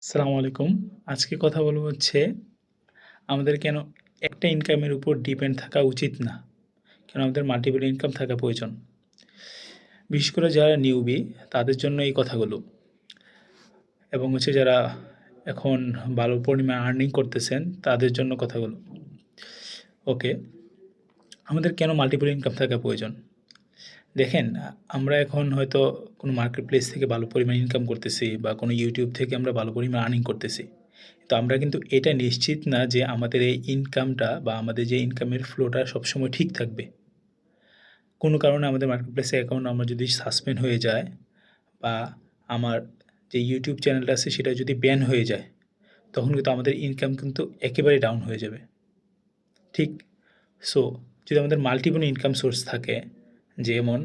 আসসালামু আলাইকুম। আজকে কথা বলব হচ্ছে আমাদের কেন একটা ইনকামের উপর ডিপেন্ড থাকা উচিত না। কেন আমাদের মাল্টিপল ইনকাম থাকা প্রয়োজন। বিশেষ করে যারা নিউবি তাদের জন্য এই কথাগুলো। এবং হচ্ছে যারা এখন ভালো পরিমাণ আর্নিং করতেছেন তাদের জন্য কথাগুলো। ওকে, আমাদের কেন মাল্টিপল ইনকাম থাকা প্রয়োজন? দেখেন, আমরা এখন হয়তো কোনো মার্কেট প্লেস থেকে ভালো পরিমাণ ইনকাম করতেছি বা কোনো YouTube থেকে আমরা ভালো পরিমাণ আর্নিং করতেছি। তো আমরা কিন্তু এটা নিশ্চিত না যে আমাদের এই ইনকামটা বা আমাদের যে ইনকামের ফ্লোটা সবসময় ঠিক থাকবে। কোনো কারণে আমাদের মার্কেট প্লেসে অ্যাকাউন্ট আমার যদি সাসপেন্ড হয়ে যায় বা আমার যে YouTube চ্যানেলটা আছে সেটা যদি ব্যান হয়ে যায়, তখন কিন্তু আমাদের ইনকাম কিন্তু একেবারেই ডাউন হয়ে যাবে। ঠিক? সো যদি আমাদের মাল্টিপল ইনকাম সোর্স থাকে, যেমন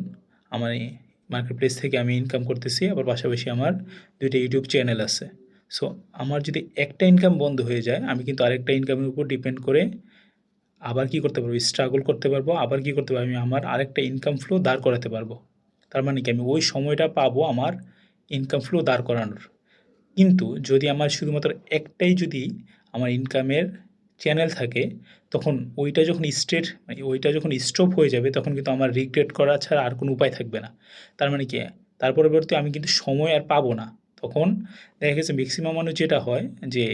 আমার এই মার্কেট প্লেস থেকে আমি ইনকাম করতেছি, আবার পাশাপাশি আমার ২ টা YouTube চ্যানেল আছে। সো আমার যদি একটা ইনকাম বন্ধ হয়ে যায়, আমি কিন্তু আরেকটা ইনকামের উপর ডিপেন্ড করে আবার কি করতে পারবো? স্ট্রাগল করতে পারবো। আবার কি করতে পারবো? আমি আমার আরেকটা ইনকাম ফ্লো দাঁড় করাতে পারবো। তার মানে কি? আমি ওই সময়টা পাবো আমার ইনকাম ফ্লো দাঁড় করানোর। কিন্তু যদি আমার শুধুমাত্র একটাই যদি আমার ইনকামের চ্যানেল থাকে, তখন ওইটা যখন মানে ওইটা যখন স্টপ হয়ে যাবে, তখন কিন্তু আমার রিগ্রেট করা ছাড়া আর কোনো উপায় থাকবে না। তার মানে কি? তার পরিবর্তে আমি কিন্তু সময় আর পাবো না। তখন দেখা গেছে মেক্সিমাম মানুষ যেটা হয় যে,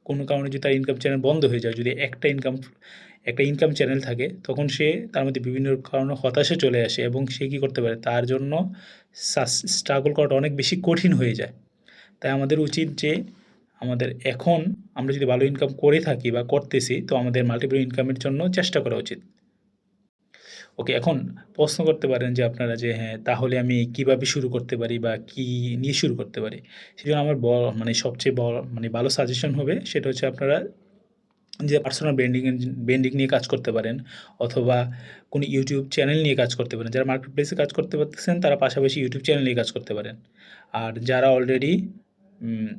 কোনো কারণে যদি তার ইনকাম চ্যানেল বন্ধ হয়ে যায়, যদি একটা ইনকাম চ্যানেল থাকে, তখন সে তার মধ্যে বিভিন্ন কারণে হতাশা চলে আসে এবং সে কী করতে পারে? তার জন্য স্ট্রাগল করাটা অনেক বেশি কঠিন হয়ে যায়। তাই আমাদের উচিত যে আমাদের এখন আমরা যদি ভালো ইনকাম করে থাকি বা করতেছি, তো আমাদের মাল্টিপল ইনকামের জন্য চেষ্টা করা উচিত। ওকে, এখন প্রশ্ন করতে পারেন যে আপনারা যে হ্যাঁ, তাহলে আমি কিভাবে শুরু করতে পারি বা কি নিয়ে শুরু করতে পারি? সেজন্য আমার মানে সবচেয়ে মানে ভালো সাজেশন হবে সেটা হচ্ছে আপনারা যে পার্সোনাল ব্র্যান্ডিং নিয়ে কাজ করতে পারেন, অথবা কোনো YouTube চ্যানেল নিয়ে কাজ করতে পারেন। যারা মার্কেট প্লেসে কাজ করতে পারতেছেন তারা পাশাপাশি YouTube চ্যানেল নিয়ে কাজ করতে পারেন। আর যারা অলরেডি উম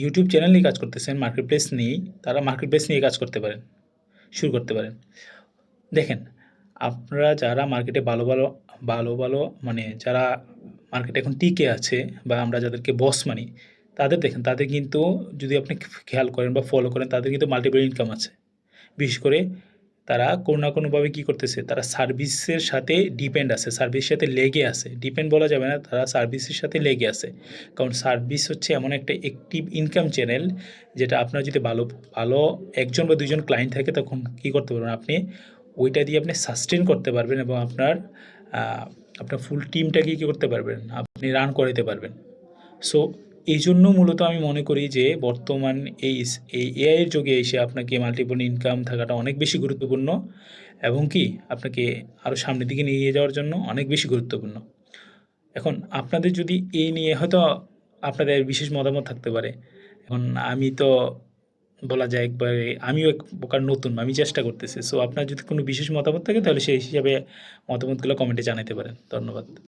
YouTube চ্যানেল নিয়ে কাজ করতেছেন, মার্কেট প্লেস নেই, তারা মার্কেট প্লেস নিয়ে কাজ করতে পারেন, শুরু করতে পারেন। দেখেন, আপনারা যারা মার্কেটে ভালো মানে যারা মার্কেটে এখন টিকে আছে বা আমরা যাদেরকে বস মানি, তাদের দেখেন, তাদের কিন্তু যদি আপনি খেয়াল করেন বা ফলো করেন, তাদের কিন্তু মাল্টিপল ইনকাম আছে। বিশেষ করে তারা কোনো না কোনোভাবে কী করতেছে? তারা সার্ভিসের সাথে ডিপেন্ড আছে, সার্ভিসের সাথে লেগে আছে। ডিপেন্ড বলা যাবে না, তারা সার্ভিসের সাথে লেগে আছে। কারণ সার্ভিস হচ্ছে এমন একটা অ্যাক্টিভ ইনকাম চ্যানেল, যেটা আপনার যদি ভালো ১ জন বা ২ জন ক্লায়েন্ট থাকে, তখন কী করতে পারবেন? আপনি ওইটা দিয়ে আপনি সাস্টেইন করতে পারবেন এবং আপনার ফুল টিমটাকে কী করতে পারবেন? আপনি রান করাইতে পারবেন। সো এইজন্য মূলত আমি মনে করি যে বর্তমান এই এআইয়ের যুগে এসে আপনাকে মাল্টিপল ইনকাম থাকাটা অনেক বেশি গুরুত্বপূর্ণ, এবং কি আপনাকে আরও সামনের দিকে নিয়ে যাওয়ার জন্য অনেক বেশি গুরুত্বপূর্ণ। এখন আপনাদের যদি এই নিয়ে হয়তো আপনাদের বিশেষ মতামত থাকতে পারে। এখন আমি তো বলা যায় একবারে আমিও এক প্রকার নতুন, আমি চেষ্টা করতেছি। সো আপনার যদি কোনো বিশেষ মতামত থাকে তাহলে সেই হিসাবে মতামতগুলো কমেন্টে জানাইতে পারেন। ধন্যবাদ।